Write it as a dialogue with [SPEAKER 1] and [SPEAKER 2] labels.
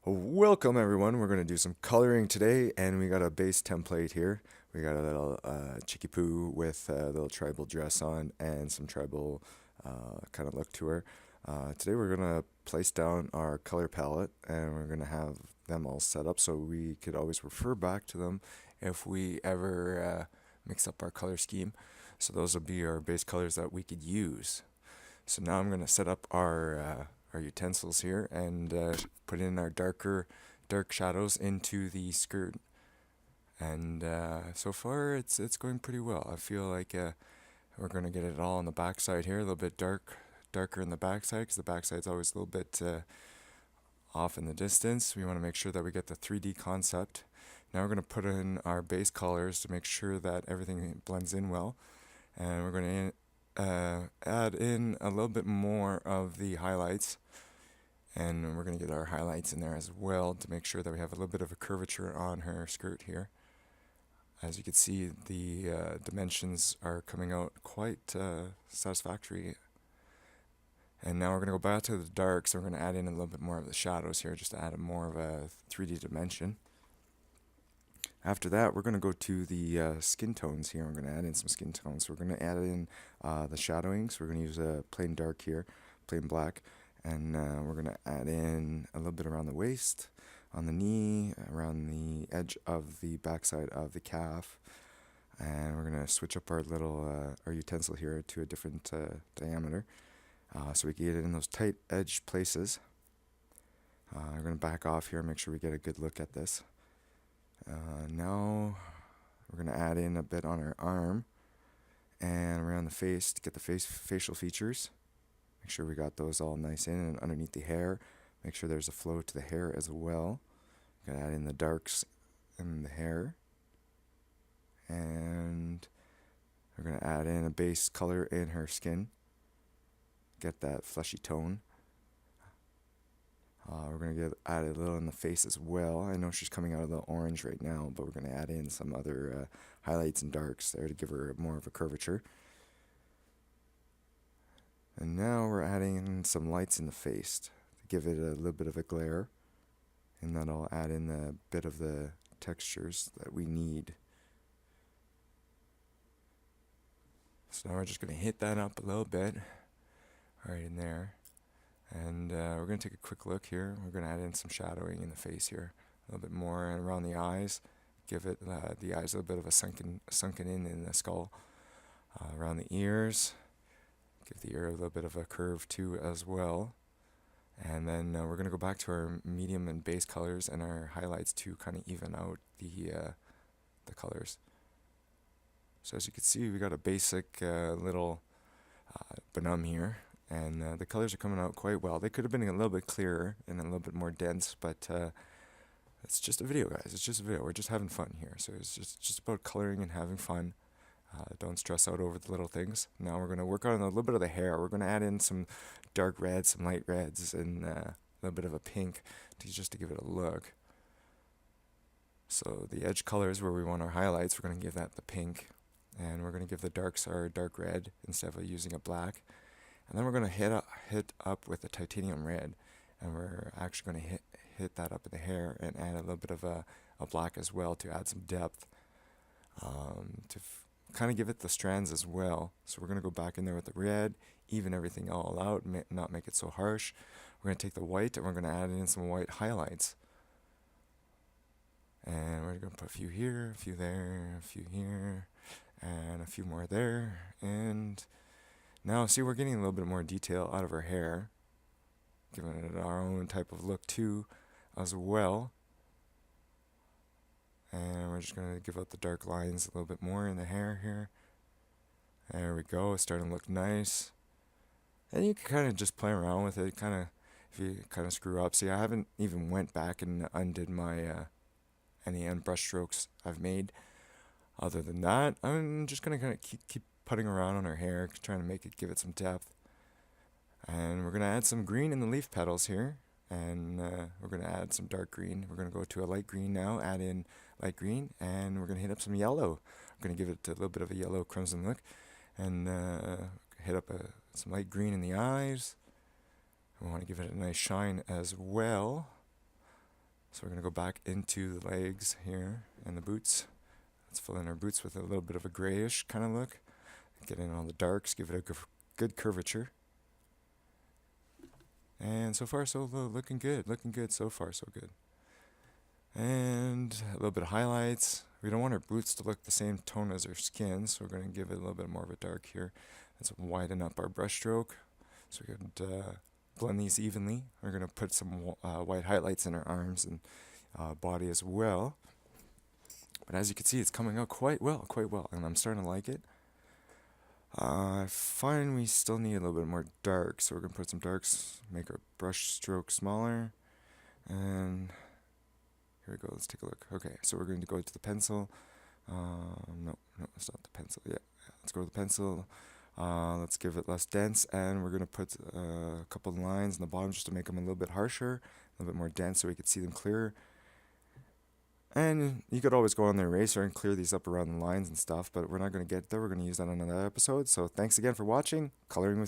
[SPEAKER 1] Welcome everyone. We're going to do some coloring today, and we got a base template here. We got a little Chicky Poo with a little tribal dress on and some tribal kind of look to her. Today we're going to place down our color palette, and we're going to have them all set up so we could always refer back to them if we ever mix up our color scheme. So those will be our base colors that we could use. So now I'm going to set up our utensils here and put in our dark shadows into the skirt. And so far it's going pretty well. I feel like we're going to get it all on the back side here, a little bit darker in the back side because the back side's always a little bit off in the distance. We want to make sure that we get the 3D concept. Now we're going to put in our base colors to make sure that everything blends in well. And we're going to add in a little bit more of the highlights, and we're going to get our highlights in there as well to make sure that we have a little bit of a curvature on her skirt here. As you can see, the dimensions are coming out quite satisfactory. And now we're going to go back to the dark, so we're going to add in a little bit more of the shadows here just to add more of a 3D dimension. After that, we're going to go to the skin tones here. We're going to add in some skin tones. So we're going to add in the shadowing. So we're going to use a plain dark here, plain black. And we're going to add in a little bit around the waist, on the knee, around the edge of the backside of the calf. And we're going to switch up our little our utensil here to a different diameter. So we can get it in those tight edge places. We're going to back off here and make sure we get a good look at this. Now we're going to add in a bit on our arm and around the face to get the facial features. Make sure we got those all nice in and underneath the hair. Make sure there's a flow to the hair as well. Gonna add in the darks in the hair. And we're gonna add in a base color in her skin. Get that fleshy tone. We're gonna add a little in the face as well. I know she's coming out of the orange right now, but we're gonna add in some other highlights and darks there to give her more of a curvature. And now we're adding in some lights in the face to give it a little bit of a glare. And that'll add in a bit of the textures that we need. So now we're just going to hit that up a little bit right in there. And we're going to take a quick look here. We're going to add in some shadowing in the face here. A little bit more around the eyes. Give it the eyes a little bit of a sunken in the skull. Around the ears. Give the ear a little bit of a curve too as well. And then we're going to go back to our medium and base colors and our highlights to kind of even out the colors. So as you can see, we got a basic little bonhomme here, and the colors are coming out quite well. They could have been a little bit clearer and a little bit more dense, but it's just a video, guys. It's just a video. We're just having fun here. So it's just about coloring and having fun. Don't stress out over the little things. Now we're going to work on a little bit of the hair. We're going to add in some dark reds, some light reds, and a little bit of a pink just to give it a look. So the edge colors where we want our highlights, we're going to give that the pink. And we're going to give the darks our dark red instead of using a black. And then we're going to hit up with a titanium red. And we're actually going to hit that up in the hair and add a little bit of a black as well to add some depth. To kind of give it the strands as well. So we're going to go back in there with the red, even everything all out, not make it so harsh. We're going to take the white and we're going to add in some white highlights. And we're going to put a few here, a few there, a few here, and a few more there. And now, see, we're getting a little bit more detail out of her hair, giving it our own type of look too as well. And we're just going to give out the dark lines a little bit more in the hair here. There we go. It's starting to look nice. And you can kind of just play around with it. Kind of, if you kind of screw up. See, I haven't even went back and undid my any end brush strokes I've made. Other than that, I'm just going to kind of keep putting around on her hair, trying to give it some depth. And we're going to add some green in the leaf petals here. And we're going to add some dark green. We're going to go to a light green now, add in light green, and we're going to hit up some yellow. We're going to give it a little bit of a yellow crimson look, and hit up some light green in the eyes. We want to give it a nice shine as well. So we're going to go back into the legs here and the boots. Let's fill in our boots with a little bit of a grayish kind of look. Get in all the darks, give it a good curvature. And so far, so looking good. Looking good so far, so good. And a little bit of highlights. We don't want our boots to look the same tone as our skin, so we're going to give it a little bit more of a dark here. Let's widen up our brush stroke so we could blend these evenly. We're going to put some white highlights in our arms and body as well. But as you can see, it's coming out quite well, and I'm starting to like it. I find we still need a little bit more dark, so we're going to put some darks, make our brush stroke smaller, and here we go, let's take a look. Okay, so we're going to go to the pencil. No, it's not the pencil. Yeah, let's go to the pencil. Let's give it less dense, and we're going to put a couple of lines in the bottom just to make them a little bit harsher, a little bit more dense so we could see them clearer. And you could always go on the eraser and clear these up around the lines and stuff, but we're not going to get there. We're going to use that on another episode. So thanks again for watching Coloring with